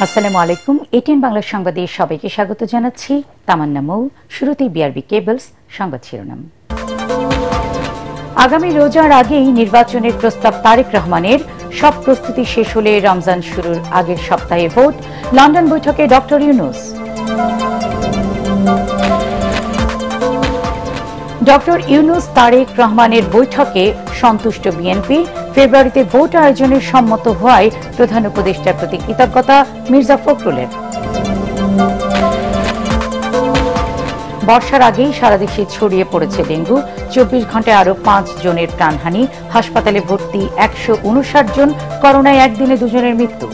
আসসালামু আলাইকুম। এটিএন বাংলা সংবাদে সবাইকে স্বাগত জানাচ্ছি। তামান্না মৌ। শুরুতেই বিআরবি কেবলস সংবাদ শিরোনাম। আগামী রোজার আগেই নির্বাচনের প্রস্তাব তারেক রহমানের। সব প্রস্তুতি শেষ হলে রমজান শুরুর আগের সপ্তাহে ভোট। লন্ডন বৈঠকে ডক্টর ইউনূস। ডক্টর ইউনূস তারেক রহমানের বৈঠকে সন্তুষ্ট বিএনপি। ফেব্রুয়ারিতে ভোট আয়োজনের সম্মত হওয়ায় প্রধান উপদেষ্টার প্রতি কৃতজ্ঞতা মির্জা ফখরুলের। বর্ষার আগেই সারা দেশে ছড়িয়ে পড়েছে ডেঙ্গু। 24 ঘন্টায় আরও 5 জনের প্রাণহানি। হাসপাতালে ভর্তি 159 জন। করোনায় একদিনে 2 জনের মৃত্যু।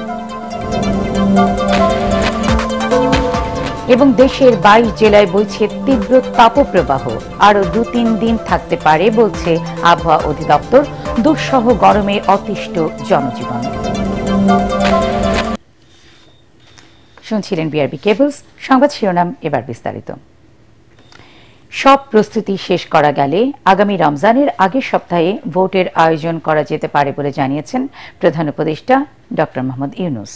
এবং দেশের 22 জেলায় বইছে তীব্র তাপপ্রবাহ। আরও 2-3 দিন থাকতে পারে বলছে আবহাওয়া অধিদপ্তর। দুঃসহ গরমে অতিষ্ঠ জনজীবন। শুনছিলেন বিআরবি কেবলস সংবাদ শিরোনাম। এবার বিস্তারিত। সব প্রস্তুতি শেষ করা গেলে আগামী রমজানের আগের সপ্তাহে ভোটের আয়োজন করা যেতে পারে বলে জানিয়েছেন প্রধান উপদেষ্টা ডক্টর মোহাম্মদ ইউনূস।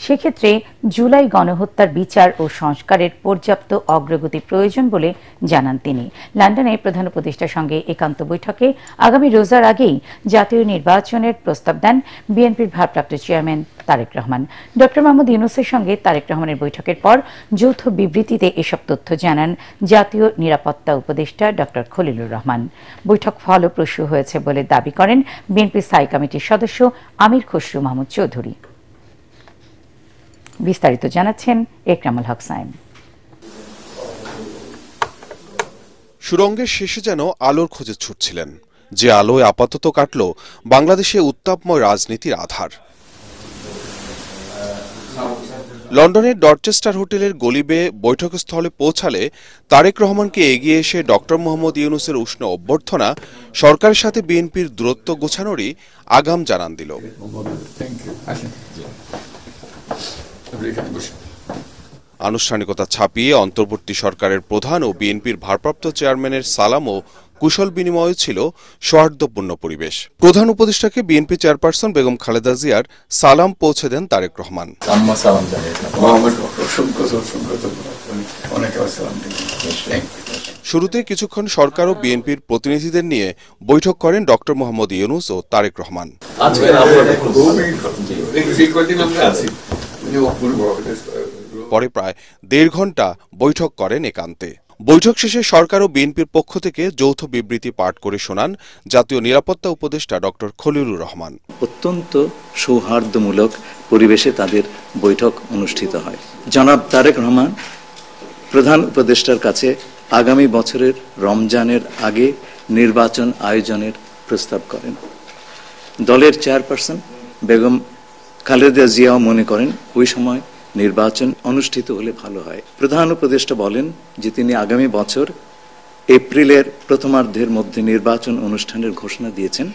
সেক্ষেত্রে জুলাই গণহত্যার বিচার ও সংস্কারের পর্যাপ্ত অগ্রগতি প্রয়োজন বলে জানান তিনি। লন্ডনে প্রধান উপদেষ্টার সঙ্গে একান্ত বৈঠকে আগামী রোজার আগেই জাতীয় নির্বাচনের প্রস্তাব দেন বিএনপির ভারপ্রাপ্ত চেয়ারম্যান তারেক রহমান। ডক্টর মোহাম্মদ ইউনূসের সঙ্গে তারেক রহমানের বৈঠকের পর যৌথ বিবৃতিতে এসব তথ্য জানান জাতীয় নিরাপত্তা উপদেষ্টা ডক্টর খলিলুর রহমান। বৈঠক ফলপ্রসূ হয়েছে বলে দাবি করেন বিএনপি স্থায়ী কমিটির সদস্য আমির খসরু মাহমুদ চৌধুরী। বিস্তারিত জানাচ্ছেন একরামুল হক সাইম। সুরঙ্গের শেষে যেন আলোর খোঁজে ছুটছিলেন, যে আলোয় আপাতত কাটল বাংলাদেশে উত্তাপময় রাজনীতির আধার। লন্ডনের ডরচেস্টার হোটেলের গলি বেয়ে বৈঠকস্থলে পৌঁছালে তারেক রহমানকে এগিয়ে এসে ডক্টর মোহাম্মদ ইউনূসের উষ্ণ অভ্যর্থনা সরকারের সাথে বিএনপির দূরত্ব গোছানোরই আগাম জানান দিল। আনুষ্ঠানিকতা ছাপিয়ে অন্তর্বর্তী সরকারের প্রধান ও বিএনপির ভারপ্রাপ্ত চেয়ারম্যানের সালাম ও কুশল বিনিময় ছিল সৌহার্দ্যপূর্ণ পরিবেশ। প্রধান উপদেষ্টাকে বিএনপি চেয়ারপারসন বেগম খালেদা জিয়ার সালাম পৌঁছে দেন তারেক রহমান। শুরুতে কিছুক্ষণ সরকার ও বিএনপির প্রতিনিধিদের নিয়ে বৈঠক করেন ডক্টর মোহাম্মদ ইউনূস ও তারেক রহমান। পরে প্রায় 1.5 ঘণ্টা বৈঠক করেন একান্তে। বৈঠক শেষে সরকার ও বিএনপির পক্ষ থেকে যৌথ বিবৃতি পাঠ করে শোনান জাতীয় নিরাপত্তা উপদেষ্টা ডক্টর খলিলুর রহমান। অত্যন্ত সৌহার্দ্যমূলক পরিবেশে তাদের বৈঠক অনুষ্ঠিত হয়। জনাব তারেক রহমান প্রধান উপদেষ্টার কাছে আগামী বছরের রমজানের আগে নির্বাচন আয়োজনের প্রস্তাব করেন। দলের চেয়ারপারসন বেগম খালেদা জিয়াও মনে করেন ওই সময় নির্বাচন অনুষ্ঠিত হলে ভালো হয়। প্রধান উপদেষ্টা বলেন যে তিনি আগামী বছর এপ্রিলের প্রথমার্ধের মধ্যে নির্বাচন অনুষ্ঠানের ঘোষণা দিয়েছেন।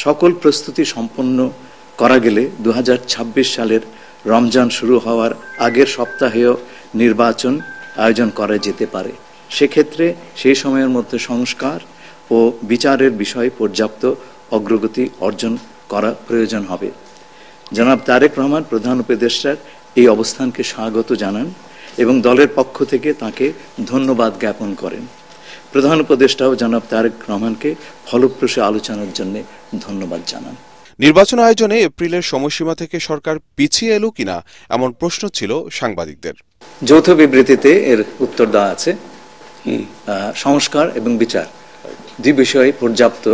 সকল প্রস্তুতি সম্পন্ন করা গেলে 2026 সালের রমজান শুরু হওয়ার আগের সপ্তাহেও নির্বাচন আয়োজন করা যেতে পারে। সেক্ষেত্রে সেই সময়ের মধ্যে সংস্কার ও বিচারের বিষয়ে পর্যাপ্ত অগ্রগতি অর্জন করা প্রয়োজন হবে। জনাব তারেক রহমান প্রধান উপদেষ্টার এই অবস্থানকে স্বাগত জানান এবং দলের পক্ষ থেকে তাকে ধন্যবাদ জ্ঞাপন করেন। প্রধান উপদেষ্টাও জনাব তারেক রহমানকে ফলপ্রসূ আলোচনার জন্য ধন্যবাদ জানান। নির্বাচন আয়োজনে এপ্রিলের সময়সীমা থেকে সরকার পিছিয়ে এলো কিনা এমন প্রশ্ন ছিল সাংবাদিকদের। যৌথ বিবৃতিতে এর উত্তর দেওয়া আছে। সংস্কার এবং বিচার দুই বিষয়ে পর্যাপ্ত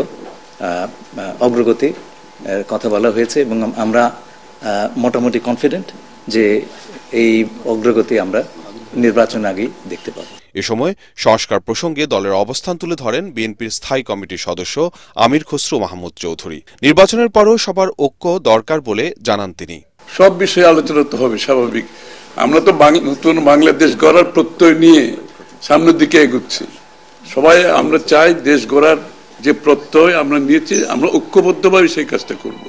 অগ্রগতি কথা বলা হয়েছে এবং আমরা মোটামুটি কনফিডেন্ট যে এই অগ্রগতি আমরা নির্বাচন আগেই দেখতে পাবো। এ সময় সংস্কার প্রসঙ্গে দলের অবস্থান তুলে ধরেন বিএনপির স্থায়ী কমিটির সদস্য আমির খসরু মাহমুদ চৌধুরী। নির্বাচনের পরও সবার ঐক্য দরকার বলে জানান তিনি। সব বিষয়ে আলোচনা তো হবে, স্বাভাবিক। আমরা তো নতুন বাংলাদেশ গড়ার প্রত্যয় নিয়ে সামনের দিকে এগোচ্ছি। সবাই আমরা চাই দেশ গড়ার যে প্রত্যয় আমরা নিয়েছি, আমরা ঐক্যবদ্ধভাবে সেই কাজটা করব।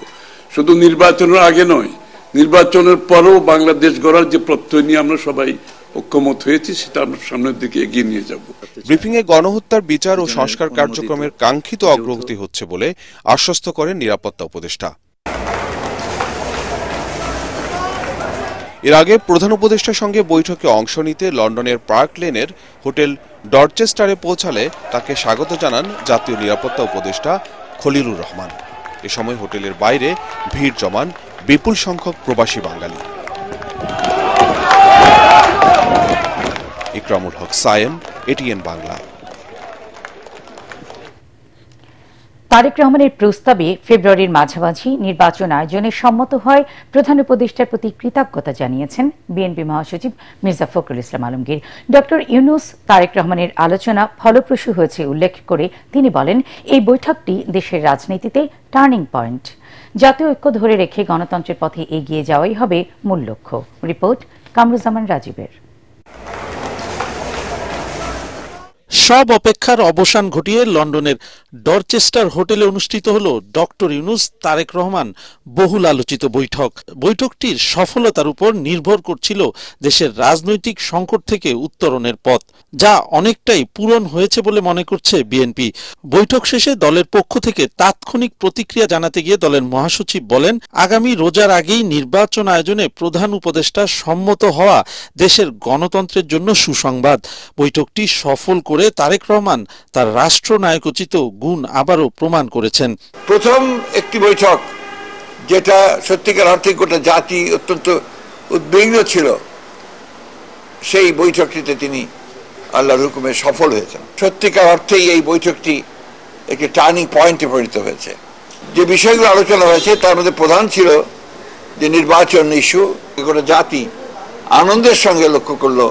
শুধু নির্বাচনের আগে নয়, নির্বাচনের পরেও বাংলাদেশ গড়ার যে প্রত্যয় নিয়ে আমরা সবাই ঐক্যমত হয়েছি, সেটা আমরা সামনের দিকে এগিয়ে নিয়ে যাব। ব্রিফিংয়ে গণহত্যার বিচার ও সংস্কার কার্যক্রমের কাঙ্ক্ষিত অগ্রগতি হচ্ছে বলে আশ্বস্ত করেন নিরাপত্তা উপদেষ্টা। এর আগে প্রধান উপদেষ্টার সঙ্গে বৈঠকে অংশ নিতে লন্ডনের পার্ক লেনের হোটেল ডরচেস্টারে পৌঁছালে তাকে স্বাগত জানান জাতীয় নিরাপত্তা উপদেষ্টা খলিলুর রহমান। এ সময় হোটেলের বাইরে ভিড় জমান বিপুল সংখ্যক প্রবাসী বাঙালি। ইকরামুল হক সায়েম, এটিএন বাংলা। তারেক রহমানের প্রস্তাবে ফেব্রুয়ারির মাঝামাঝি নির্বাচন আয়োজনে সম্মত হয় প্রধান উপদেষ্টার প্রতি কৃতজ্ঞতা জানিয়েছেন বিএনপি মহাসচিব মির্জা ফখরুল ইসলাম আলমগীর। ডক্টর ইউনূস তারেক রহমানের আলোচনা ফলপ্রসূ হয়েছে উল্লেখ করে তিনি বলেন, এই বৈঠকটি দেশের রাজনীতিতে টার্নিং পয়েন্ট। জাতীয় ঐক্য ধরে রেখে গণতন্ত্রের পথে এগিয়ে যাওয়াই হবে মূল লক্ষ্য। রিপোর্ট কামরুজ্জামান রাজীবের। সব অপেক্ষার অবসান ঘটিয়ে লন্ডনের ডরচেস্টার হোটেলে অনুষ্ঠিত হল ডক্টর ইউনূস তারেক রহমান বহুল আলোচিত বৈঠক। বৈঠকটির সফলতার উপর নির্ভর করছিল দেশের রাজনৈতিক সংকট থেকে উত্তরণের পথ, যা অনেকটাই পূরণ হয়েছে বলে মনে করছে বিএনপি। বৈঠক শেষে দলের পক্ষ থেকে তাৎক্ষণিক প্রতিক্রিয়া জানাতে গিয়ে দলের মহাসচিব বলেন, আগামী রোজার আগেই নির্বাচন আয়োজনে প্রধান উপদেষ্টা সম্মত হওয়া দেশের গণতন্ত্রের জন্য সুসংবাদ। বৈঠকটি সফল করে তারেক রহমান তার রাষ্ট্রনায়কোচিত গুণ আবারও প্রমাণ করেছেন। প্রথম একটি বৈঠক যেটা সত্যিকার অর্থে গোটা জাতি অত্যন্ত উদ্বিগ্ন ছিল, সেই বৈঠকটিতে তিনি আল্লাহর হুকুমে সফল হয়েছেন। সত্যিকার অর্থেই এই বৈঠকটি একটি টার্নিং পয়েন্টে পরিণত হয়েছে। যে বিষয়গুলো আলোচনা হয়েছে তার মধ্যে প্রধান ছিল যে নির্বাচন ইস্যু। গোটা জাতি আনন্দের সঙ্গে লক্ষ্য করলো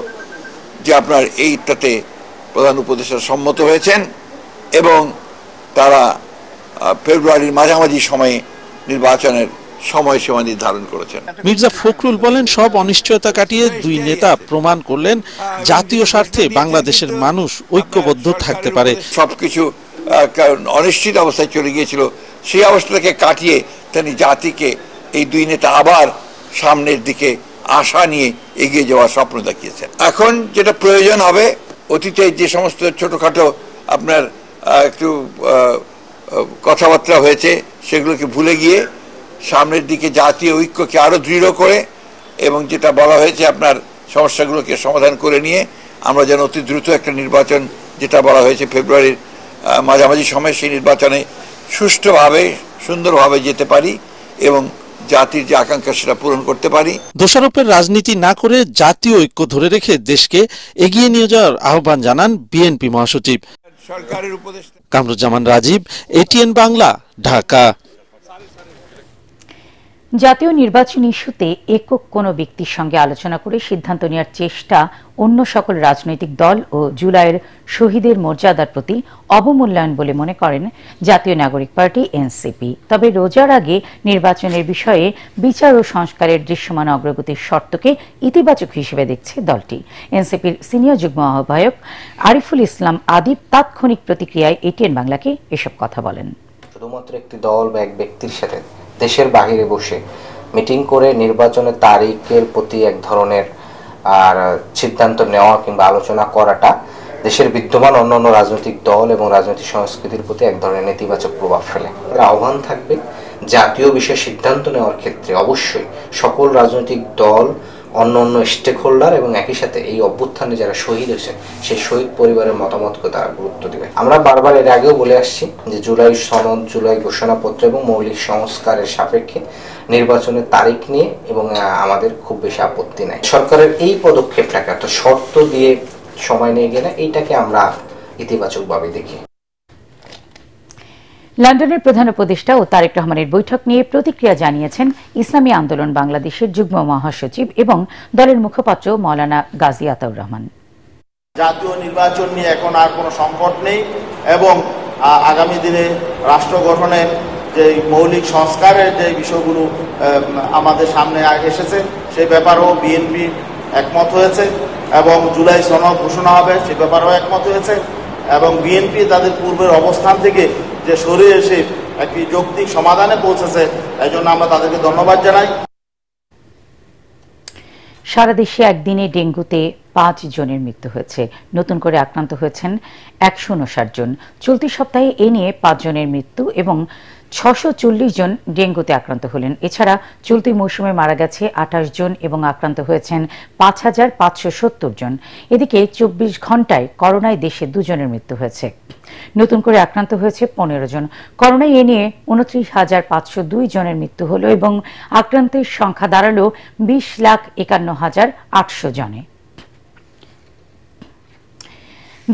যে আপনার এইটাতে প্রধান উপদেষ্টা সম্মত হয়েছেন এবং তারা ফেব্রুয়ারির মাঝামাঝি সময়ে নির্বাচনের সময়সীমা নির্ধারণ করেছেন। মির্জা ফখরুল বলেন, সব অনিশ্চয়তা কাটিয়ে দুই নেতা প্রমাণ করলেন জাতীয় স্বার্থে বাংলাদেশের মানুষ ঐক্যবদ্ধ থাকতে পারে। সবকিছু অনিশ্চিত অবস্থায় চলে গিয়েছিল, সেই অবস্থাকে কাটিয়ে তিনি জাতিকে এই দুই নেতা আবার সামনের দিকে আশা নিয়ে এগিয়ে যাওয়ার স্বপ্ন দেখিয়েছেন। এখন যেটা প্রয়োজন হবে, অতীতে যে সমস্ত ছোটখাটো আপনার একটু কথাবার্তা হয়েছে সেগুলোকে ভুলে গিয়ে সামনের দিকে জাতীয় ঐক্যকে আরো দৃঢ় করে এবং যেটা বলা হয়েছে আপনার সমস্যাগুলোকে সমাধান করে নিয়ে আমরা যেন অতি দ্রুত একটা নির্বাচন, যেটা বলা হয়েছে ফেব্রুয়ারির মাঝামাঝি সময়, সেই নির্বাচনে সুষ্ঠুভাবে সুন্দরভাবে যেতে পারি এবং জাতির যে আকাঙ্ক্ষা সেটা পূরণ করতে পারি। দোষারোপের রাজনীতি না করে জাতীয় ঐক্য ধরে রেখে দেশকে এগিয়ে নিয়ে যাওয়ার আহ্বান জানান বিএনপি মহাসচিব। সরকারের উপদেষ্টা কামরুজ্জামান রাজীব, এটিএন বাংলা, ঢাকা। জাতীয় নির্বাচন ইস্যুতে একক কোনো ব্যক্তির সঙ্গে আলোচনা করে সিদ্ধান্ত নেওয়ার চেষ্টা অন্য সকল রাজনৈতিক দল ও জুলাইয়ের শহীদের মর্যাদার প্রতি অবমূল্যায়ন বলে মনে করেন জাতীয় নাগরিক পার্টি এনসিপি। তবে রোজার আগে নির্বাচনের বিষয়ে বিচার ও সংস্কারের দৃশ্যমান অগ্রগতির শর্তকে ইতিবাচক হিসেবে দেখছে দলটি। এনসিপির সিনিয়র যুগ্ম আহ্বায়ক আরিফুল ইসলাম আদিব তাৎক্ষণিক প্রতিক্রিয়ায় এটিএন বাংলাকে এসব কথা বলেন। শুধুমাত্র একটি দল বা এক ব্যক্তির সাথে দেশের বাহিরে বসে মিটিং করে নির্বাচনের তারিখের প্রতি এক ধরনের সিদ্ধান্ত নেওয়া কিংবা আলোচনা করাটা দেশের বিদ্যমান অন্যান্য রাজনৈতিক দল এবং রাজনৈতিক সংস্কৃতির প্রতি এক ধরনের নেতিবাচক প্রভাব ফেলে। আহ্বান থাকবে জাতীয় বিষয়ে সিদ্ধান্ত নেওয়ার ক্ষেত্রে অবশ্যই সকল রাজনৈতিক দল, অন্যান্য স্টেক হোল্ডার এবং একই সাথে এই অভ্যুত্থানে যারা শহীদ হয়েছে সেই শহীদ পরিবারের মতামতকে তারা গুরুত্ব দিবে। আমরা বারবার এর আগেও বলে আসছি যে জুলাই সনদ, জুলাই ঘোষণাপত্র এবং মৌলিক সংস্কারের সাপেক্ষে নির্বাচনের তারিখ নিয়ে এবং আমাদের খুব বেশি আপত্তি নাই। সরকারের এই পদক্ষেপটাকে অর্থাৎ শর্ত দিয়ে সময় নিয়ে গেলে এইটাকে আমরা ইতিবাচকভাবে দেখি। লন্ডনের প্রধান উপদেষ্টা ও তারেক রহমানের বৈঠক নিয়ে প্রতিক্রিয়া জানিয়েছেন ইসলামী আন্দোলন বাংলাদেশের যুগ্ম মহাসচিব এবং দলের মুখপাত্র মাওলানা গাজী আতাউর রহমান। জাতীয় নির্বাচন নিয়ে এখন আর কোনো সংকট নেই এবং আগামী দিনে রাষ্ট্র গঠনের যে মৌলিক সংস্কারের যে বিষয়গুলো আমাদের সামনে এসেছে সেই ব্যাপারেও বিএনপি একমত হয়েছে এবং জুলাই সনদ ঘোষণা হবে সে ব্যাপারেও একমত হয়েছে এবং বিএনপি তাদের পূর্বের অবস্থান থেকে যে সরে এসে একটি যৌক্তিক সমাধানে পৌঁছেছে, এই জন্য আমরা তাদেরকে ধন্যবাদ জানাই। সারা দেশে একদিনে ডেঙ্গুতে 5 জনের মৃত্যু হয়েছে। নতুন করে আক্রান্ত হয়েছেন 159 জন। চলতি সপ্তাহে এ নিয়ে 5 জনের মৃত্যু এবং 640 জন ডেঙ্গুতে আক্রান্ত হলেন। এছাড়া চলতি মৌসুমে মারা গেছে 28 জন এবং আক্রান্ত হয়েছেন 5570 জন। এদিকে 24 ঘন্টায় করোনায় দেশে 2 জনের মৃত্যু হয়েছে। নতুন করে আক্রান্ত হয়েছে 15 জন। করোনায় এ নিয়ে 29,502 জনের মৃত্যু হল এবং আক্রান্তের সংখ্যা দাঁড়ালো 20,51,800 জনে।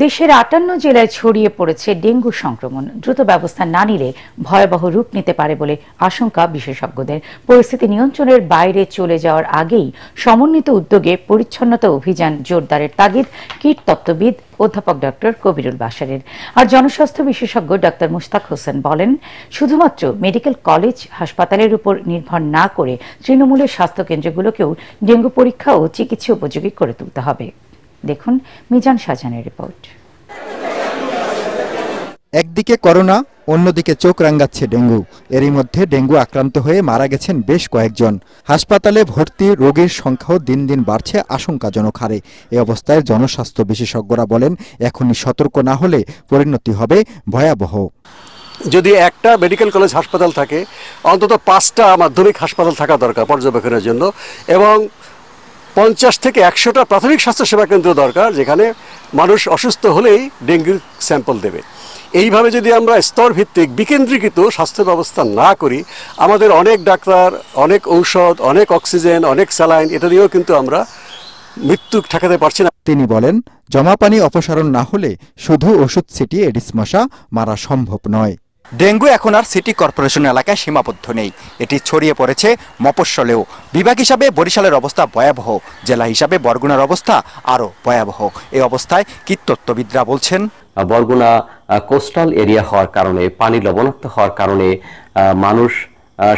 দেশের 58 জেলায় ছড়িয়ে পড়েছে ডেঙ্গু সংক্রমণ। দ্রুত ব্যবস্থা না নিলে ভয়াবহ রূপ নিতে পারে বলে আশঙ্কা বিশেষজ্ঞদের। পরিস্থিতি নিয়ন্ত্রণের বাইরে চলে যাওয়ার আগেই সমন্বিত উদ্যোগে পরিচ্ছন্নতা অভিযান জোরদারের তাগিদ কীটতত্ত্ববিদ অধ্যাপক ডক্টর কবিরুল বাশারের। আর জনস্বাস্থ্য বিশেষজ্ঞ ডক্টর মুশতাক হোসেন বলেন, শুধুমাত্র মেডিকেল কলেজ হাসপাতালের উপর নির্ভর না করে তৃণমূলের স্বাস্থ্যকেন্দ্রগুলোকেও ডেঙ্গু পরীক্ষা ও চিকিৎসা উপযোগী করে তুলতে হবে। দেখুন মিজান শাহজাহানের রিপোর্ট। একদিকে করোনা, অন্যদিকে চোখ রাঙাচ্ছে ডেঙ্গু। এরই মধ্যে ডেঙ্গু আক্রান্ত হয়ে মারা গেছেন বেশ কয়েকজন। হাসপাতালে ভর্তি রোগীর সংখ্যাও দিন দিন বাড়ছে আশঙ্কাজনক হারে। এ অবস্থায় জনস্বাস্থ্য বিশেষজ্ঞরা বলেন, এখনই সতর্ক না হলে পরিণতি হবে ভয়াবহ। যদি একটা মেডিকেল কলেজ হাসপাতাল থাকে, অন্তত 5টা মাধ্যমিক হাসপাতাল থাকা দরকার পর্যবেক্ষণের জন্য, এবং 50 থেকে 100টা প্রাথমিক স্বাস্থ্যসেবা কেন্দ্র দরকার, যেখানে মানুষ অসুস্থ হলেই ডেঙ্গুর স্যাম্পল দেবে। এইভাবে যদি আমরা স্তরভিত্তিক বিকেন্দ্রীকৃত স্বাস্থ্য ব্যবস্থা না করি, আমাদের অনেক ডাক্তার, অনেক ঔষধ, অনেক অক্সিজেন, অনেক স্যালাইন, এটা দিয়েও কিন্তু আমরা মৃত্যু ঠেকাতে পারছি না। তিনি বলেন, জমা পানি অপসারণ না হলে শুধু ওষুধ ছিটিয়ে এডিস মশা মারা সম্ভব নয়। ডেঙ্গু এখন আর সিটি কর্পোরেশন এলাকায় সীমাবদ্ধ নেই, এটি ছড়িয়ে পড়েছে মফস্বলেও। বিভাগ হিসাবে বরিশালের অবস্থা ভয়াবহ, জেলা হিসাবে বরগুনার অবস্থা আরও ভয়াবহ। এই অবস্থায় কীটতত্ত্ববিদরা বলছেন, বরগুনা কোস্টাল এরিয়া হওয়ার কারণে, পানি লবণাক্ত হওয়ার কারণে মানুষ,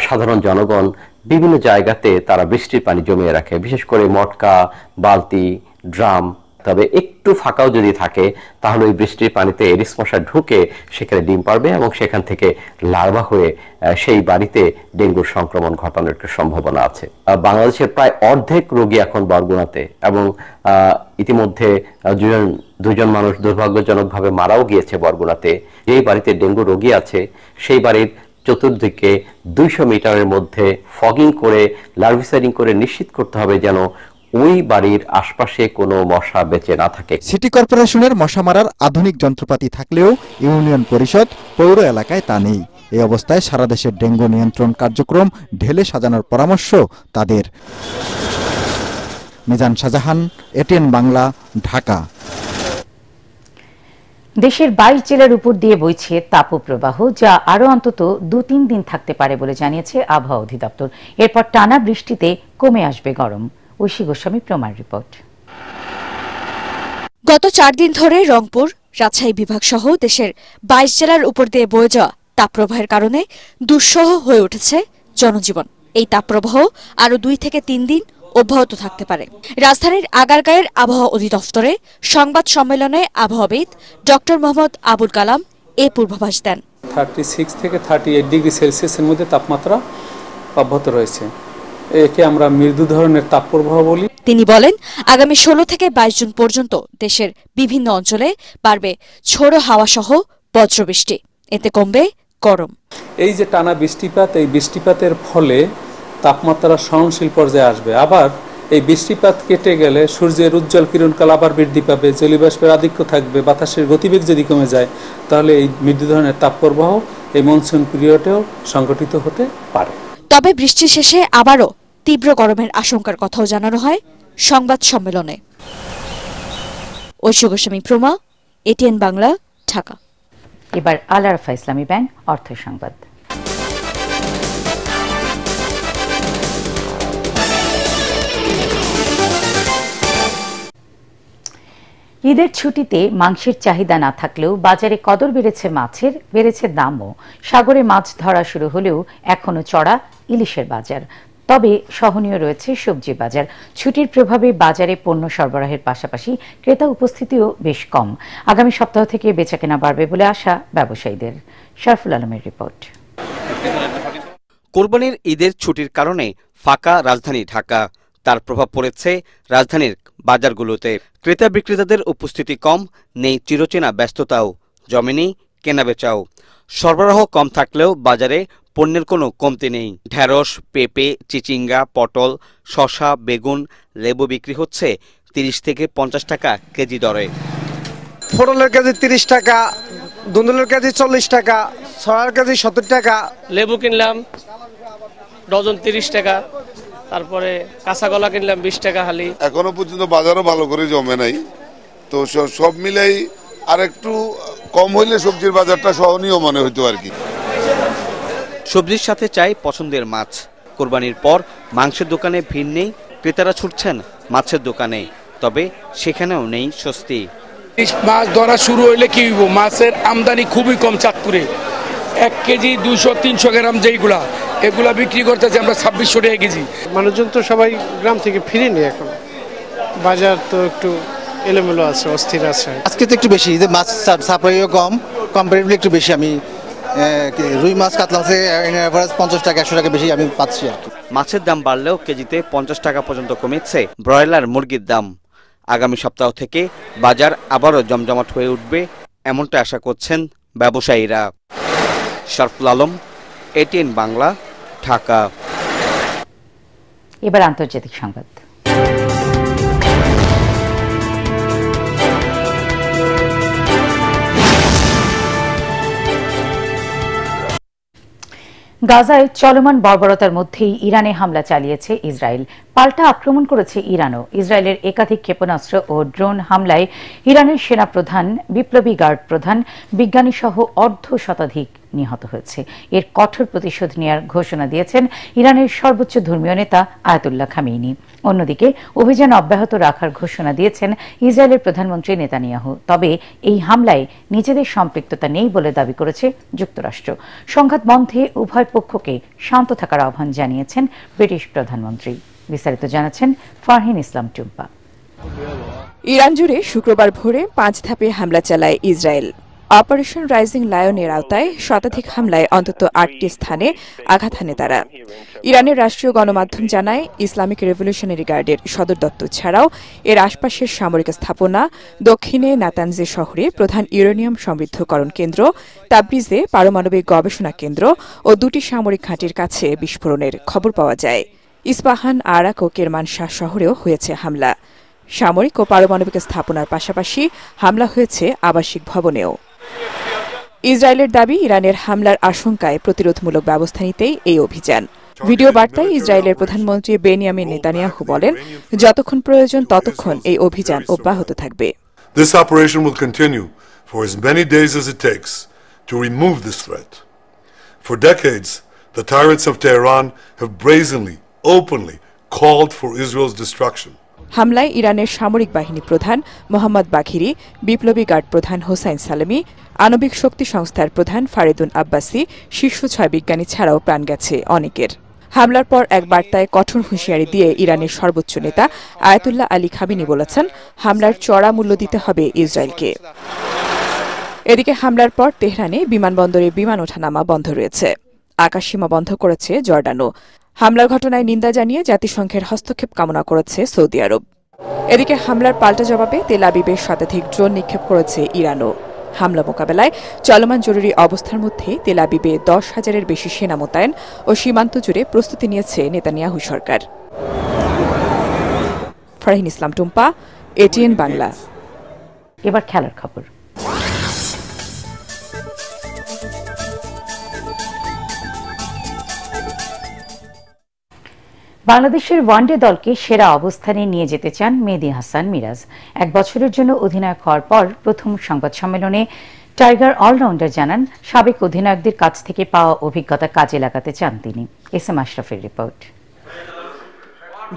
সাধারণ জনগণ বিভিন্ন জায়গাতে তারা বৃষ্টির পানি জমিয়ে রাখে, বিশেষ করে মটকা, বালতি, ড্রাম। তবে একটু ফাঁকাও যদি থাকে তাহলে ওই বৃষ্টির পানিতে এডিস মশা ঢুকে সেখানে ডিম পারবে এবং সেখান থেকে লার্ভা হয়ে সেই বাড়িতে ডেঙ্গুর সংক্রমণ ঘটানোর একটা সম্ভাবনা আছে। বাংলাদেশের প্রায় অর্ধেক রোগী এখন বরগুনাতে, এবং ইতিমধ্যে দুজন মানুষ দুর্ভাগ্যজনকভাবে মারাও গিয়েছে বরগুনাতে। যেই বাড়িতে ডেঙ্গু রোগী আছে সেই বাড়ির চতুর্দিকে 200 মিটারের মধ্যে ফগিং করে, লার্ভিসাইডিং করে নিশ্চিত করতে হবে যেন ওই বাড়ির আশপাশে কোনো মশা বেঁচে না থাকে। সিটি কর্পোরেশনের মশা মারার আধুনিক যন্ত্রপাতি থাকলেও ইউনিয়ন পরিষদ, পৌর এলাকায় তা নেই। এই অবস্থায় সারা দেশের ডেঙ্গু নিয়ন্ত্রণ কার্যক্রম ঢেলে সাজানোর পরামর্শ তাদের। মিজান শাহজাহান, এটিএন বাংলা, ঢাকা। দেশের 22 জেলার উপর দিয়ে বইছে তাপপ্রবাহ, যা আরও অন্তত 2-3 দিন থাকতে পারে বলে জানিয়েছে আবহাওয়া অধিদপ্তর। এরপর টানা বৃষ্টিতে কমে আসবে গরম। ঐশী গোস্বামী প্রমাণ রিপোর্ট। গত 4 দিন ধরে রংপুর, রাজশাহী বিভাগ সহ দেশের 22 জেলার উপর দিয়ে বয়ে যাওয়া তাপপ্রবাহের কারণে দুঃসহ হয়ে উঠেছে জনজীবন। এই তাপপ্রবাহ আরও 2 থেকে 3 দিন অব্যাহত থাকতে পারে। রাজধানীর আগারগাঁয়ের আবহাওয়া অধিদপ্তরে সংবাদ সম্মেলনে আবহাওয়াবিদ ডক্টর মোহাম্মদ আবুল কালাম এ পূর্বাভাস দেন। 36 থেকে 38 ডিগ্রি সেলসিয়াসের মধ্যে তাপমাত্রা অব্যাহত রয়েছে। একে আমরা মৃদু ধরনের তাপপ্রবাহ বলি। তিনি বলেন, আগামী 16 থেকে 22 জুন পর্যন্ত দেশের বিভিন্ন অঞ্চলে বাড়বে ঝোড়ো হাওয়া সহ বজ্রবৃষ্টি। এতে কমবে গরম। এই যে টানা বৃষ্টিপাত, এই বৃষ্টিপাতের ফলে তাপমাত্রা সহনশীল পর্যায়ে আসবে। আবার এই বৃষ্টিপাত কেটে গেলে সূর্যের উজ্জ্বল কিরণকাল আবার বৃদ্ধি পাবে, জলীয়বাষ্পের আধিক্য থাকবে, বাতাসের গতিবেগ যদি কমে যায় তাহলে এই মৃদু ধরনের তাপপ্রবাহ এই মনসুন পিরিয়ডেও সংঘটিত হতে পারে। তবে বৃষ্টির শেষে আবারও তীব্র গরমের আশঙ্কার কথাও জানানো হয় সংবাদ সম্মেলনে। ঐশী গোস্বামী প্রমা, এটিএন বাংলা, ঢাকা। এবার আল আরাফা ইসলামী ব্যাংক অর্থ সংবাদ। ঈদের ছুটিতে মাংসের চাহিদা না থাকলেও বাজারে কদর বেড়েছে মাছের, বেড়েছে দামও। সাগরে মাছ ধরা শুরু হলেও এখনো চড়া ইলিশের বাজার। তবে সহনীয় রয়েছে সবজি বাজার। ছুটির প্রভাবে বাজারে পণ্য সরবরাহের পাশাপাশি ক্রেতা উপস্থিতিও বেশ কম। আগামী সপ্তাহ থেকে বেচাকেনা বাড়বে বলে আশা ব্যবসায়ীদের। শরফুল আলমের রিপোর্ট। কোরবানির ঈদের ছুটির কারণে ফাঁকা রাজধানী ঢাকা। তার প্রভাব পড়েছে রাজধানীর বাজারগুলোতে। ক্রেতা বিক্রেতাদের উপস্থিতি কম, নেই চিরচেনা ব্যস্ততাও, জমেনি কেনাবেচাও। সরবরাহ কম থাকলেও বাজারে পণ্যের কোনো কমতি নেই। ঢেঁড়স, পেঁপে, চিচিঙ্গা, পটল, শসা, বেগুন, লেবু বিক্রি হচ্ছে 30 থেকে 50 টাকা কেজি দরে। পটলের কেজি 30 টাকা, ধুন্দুলের কেজি 40 টাকা, ছড়ার কেজি 70 টাকা। লেবু কিনলাম ডজন 30 টাকা, তারপরে কাঁচা কলা কিনলাম 20 টাকা হালি। এখনো পর্যন্ত বাজারও ভালো করে জমে নাই, তো সব মিলাই আর একটু কম হইলে সবজির বাজারটা সহনীয় মনে হইতো আর কি। সবজির সাথে চাই পছন্দের মাছ। কোরবানির পর মাংসের দোকানে ভিড় নেই, ক্রেতারা ছুটছেন মাছের দোকানে। তবে সেখানেও নেই স্বস্তি। মাছ ধরা শুরু হইলে কি হইব, মাছের আমদানি খুবই কম চাঁদপুরে। 1 কেজি 200-300 গ্রাম যেইগুলা, এগুলা বিক্রি করতেছে আমরা 2600 টাকা কেজি। মানুষজন তো সবাই গ্রাম থেকে ফিরেনি, এখন বাজার তো একটু এলোমেলো আছে, অস্থির আছে। আজকে তো একটু বেশি, মাছ সাপ্লাইও কম, কম্পারেটিভলি একটু বেশি। আমি রুই মাছ, কাতলা মাছে এভারেজ 50 টাকা 100 টাকা বেশি আমি পাচ্ছি আর কি। মাছের দাম বাড়লেও কেজিতে 50 টাকা পর্যন্ত কমেছে ব্রয়লার মুরগির দাম। আগামী সপ্তাহ থেকে বাজার আবারও জমজমাট হয়ে উঠবে, এমনটা আশা করছেন ব্যবসায়ীরা। শরফুল আলম, ATN বাংলা, ঢাকা। এবার আন্তর্জাতিক সংবাদ। গাজায় চলমান বর্বরতার মধ্যেই ইরানে হামলা চালিয়েছে ইসরায়েল। পাল্টা আক্রমণ করেছে ইরানও। ইসরায়েলের একাধিক ক্ষেপণাস্ত্র ও ড্রোন হামলায় ইরানের সেনা প্রধান, বিপ্লবী গার্ড প্রধান, বিজ্ঞানী সহ অর্ধশতাধিক নিহত হয়েছে। এর কঠোর প্রতিশোধ নেওয়ার ঘোষণা দিয়েছেন ইরানের সর্বোচ্চ ধর্মীয় নেতা আয়াতুল্লাহ খামেনি। অন্যদিকে অভিযান অব্যাহত রাখার ঘোষণা দিয়েছেন ইসরায়েলের প্রধানমন্ত্রী নেতানিয়াহু। তবে এই হামলায় নিজেদের সম্পৃক্ততা নেই বলে দাবি করেছে যুক্তরাষ্ট্র। সংঘাত বন্ধে উভয় পক্ষকে শান্ত থাকার আহ্বান জানিয়েছেন ব্রিটিশ প্রধানমন্ত্রী। বিস্তারিত জানাচ্ছেন ফারহিন ইসলাম টুম্পা। ইরান জুড়ে শুক্রবার ভোরে 5 ধাপে হামলা চালায় ইসরায়েল। অপারেশন রাইজিং লায়নের আওতায় শতাধিক হামলায় অন্তত 8টি স্থানে আঘাত হানে তারা। ইরানের রাষ্ট্রীয় গণমাধ্যম জানায়, ইসলামিক রেভলিউশনারি গার্ডের সদর দপ্তর ছাড়াও এর আশপাশের সামরিক স্থাপনা, দক্ষিণে নাতানজে শহরে প্রধান ইউরেনিয়াম সমৃদ্ধকরণ কেন্দ্র, তাবরিজে পারমাণবিক গবেষণা কেন্দ্র ও 2টি সামরিক ঘাঁটির কাছে বিস্ফোরণের খবর পাওয়া যায়। ইস্পাহান, আরাক ও কেরমানশাহ শহরেও হয়েছে হামলা। সামরিক ও পারমাণবিক স্থাপনার পাশাপাশি হামলা হয়েছে আবাসিক ভবনেও। ইসরায়েলের দাবি, ইরানের হামলার আশঙ্কায় প্রতিরোধমূলক ব্যবস্থা নিতেই এই অভিযান। ভিডিও বার্তায় ইসরায়েলের প্রধানমন্ত্রী বেনিয়ামিন নেতানিয়াহু বলেন, যতক্ষণ প্রয়োজন ততক্ষণ এই অভিযান অব্যাহত থাকবে। This operation will continue for as many days as it takes to remove this threat. For decades, the tyrants of Tehran have brazenly, openly called for Israel's destruction. হামলায় ইরানের সামরিক বাহিনী প্রধান মোহাম্মদ বাঘিরি, বিপ্লবী গার্ড প্রধান হোসাইন সালামি, আণবিক শক্তি সংস্থার প্রধান ফারিদুন আব্বাসি, শীর্ষ 6 বিজ্ঞানী ছাড়াও প্রাণ গেছে অনেকের। হামলার পর এক বার্তায় কঠোর হুঁশিয়ারি দিয়ে ইরানের সর্বোচ্চ নেতা আয়াতুল্লাহ আলী খামেনি বলেছেন, হামলার চড়া মূল্য দিতে হবে ইসরায়েলকে। এদিকে হামলার পর তেহরানে বিমানবন্দরে বিমান ওঠানামা বন্ধ রয়েছে। আকাশসীমা বন্ধ করেছে জর্ডানও। হামলার ঘটনায় নিন্দা জানিয়ে জাতিসংঘের হস্তক্ষেপ কামনা করেছে সৌদি আরব। এদিকে হামলার পাল্টা জবাবে তেল আবিবে শতাধিক ড্রোন নিক্ষেপ করেছে ইরানও। হামলা মোকাবেলায় চলমান জরুরি অবস্থার মধ্যে তেল আবিবে 10,000-এর বেশি সেনা মোতায়েন ও সীমান্ত জুড়ে প্রস্তুতি নিয়েছে নেতানিয়াহু সরকার। ফারহিন ইসলাম টুম্পা, ATN বাংলা। এবার খেলার খবর। বাংলাদেশের ওয়ানডে দলকে সেরা অবস্থানে নিয়ে যেতে চান মেহেদী হাসান মিরাজ। 1 বছরের জন্য অধিনায়ক হওয়ার পর প্রথম সংবাদ সম্মেলনে টাইগার অলরাউন্ডার জানান, সাবেক অধিনায়কদের কাছ থেকে পাওয়া অভিজ্ঞতা কাজে লাগাতে চান তিনি। SM আশরাফের report.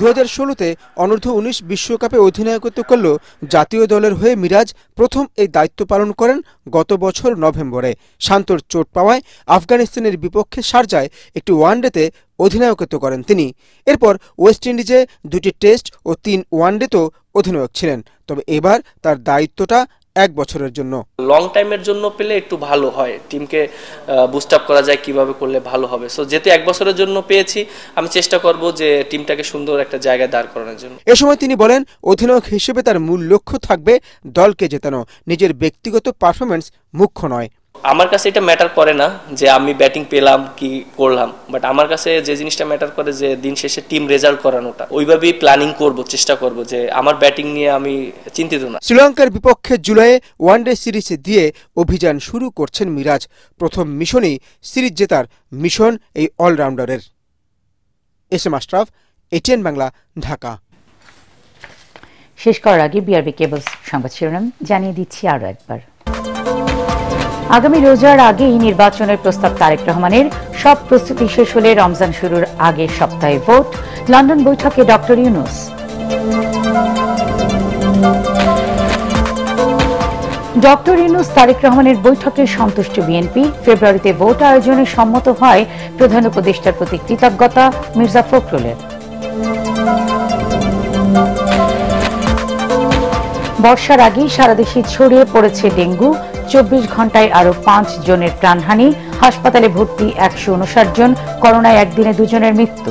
2016-তে অনূর্ধ্ব-19 বিশ্বকাপে অধিনায়কত্ব করল জাতীয় দলের হয়ে মিরাজ প্রথম এই দায়িত্ব পালন করেন গত বছর নভেম্বরে। শান্তর চোট পাওয়ায় আফগানিস্তানের বিপক্ষে শারজায় একটি ওয়ানডেতে অধিনায়কত্ব করেন তিনি। এরপর ওয়েস্ট ইন্ডিজে 2টি টেস্ট ও 3 ওয়ানডেতেও অধিনায়ক ছিলেন। তবে এবার তার দায়িত্বটা 1 বছরের জন্য। লং টাইমের জন্য পেলে একটু ভালো হয়, টিমকে বুস্ট আপ করা যায় কিভাবে করলে ভালো হবে। সো যেহেতু 1 বছরের জন্য পেয়েছি, আমি চেষ্টা করব যে টিমটাকে সুন্দর একটা জায়গায় দাঁড় করানোর জন্য। এ সময় তিনি বলেন, অধিনায়ক হিসেবে তার মূল লক্ষ্য থাকবে দলকে জেতানো, নিজের ব্যক্তিগত পারফরম্যান্স মুখ্য নয়। আমার কাছে এটা ম্যাটার করে না যে আমি ব্যাটিং পেলাম কি করলাম, বাট আমার কাছে যে জিনিসটা ম্যাটার করে যে দিন শেষে টিম রেজাল্ট করানোটা। ওইভাবেই প্ল্যানিং করব, চেষ্টা করব যে আমার ব্যাটিং নিয়ে আমি চিন্তিত না। শ্রীলঙ্কার বিপক্ষে জুলাইয়ে ওয়ানডে সিরিজে দিয়ে অভিযান শুরু করছেন মিরাজ। প্রথম মিশনেই সিরিজ জেতার মিশন এই অলরাউন্ডারের। SM Ashraf, ATN Bangla, Dhaka. শেষ করার আগে বিআরবি কেবলস সংবাদ শিরোনাম জানিয়ে দিচ্ছি আরো একবার। আগামী রোজার আগেই নির্বাচনের প্রস্তাব তারেক রহমানের। সব প্রস্তুতি শেষ হলে রমজান শুরুর আগের সপ্তাহে ভোট। লন্ডন বৈঠকে ডক্টর ইউনূস। ডক্টর ইউনূস তারেক রহমানের বৈঠকে সন্তুষ্ট বিএনপি। ফেব্রুয়ারিতে ভোট আয়োজনে সম্মত হয় প্রধান উপদেষ্টার প্রতি কৃতজ্ঞতা মির্জা ফখরুলের। বর্ষার আগেই সারা দেশে ছড়িয়ে পড়েছে ডেঙ্গু। 24 ঘন্টায় আরো 5 জনের প্রাণহানি। হাসপাতালে ভর্তি 159 জন। করোনায় একদিনে 2 জনের মৃত্যু।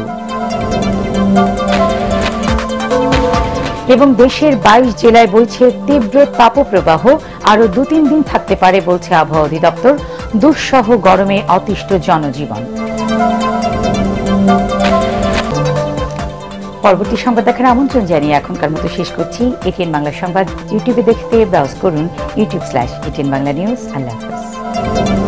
এবং দেশের 22 জেলায় বইছে তীব্র তাপপ্রবাহ। আরো 2-3 দিন থাকতে পারে বলছে আবহাওয়া অধিদপ্তর। দুঃসহ গরমে অতিষ্ঠ জনজীবন। পরবর্তী সংবাদ দেখার আমন্ত্রণ জানিয়ে এখনকার মতো শেষ করছি। এটিএন বাংলা সংবাদ ইউটিউবে দেখতে ব্রাউজ করুন youtube/এটিএন বাংলা নিউজ। আল্লাহ হাফেজ।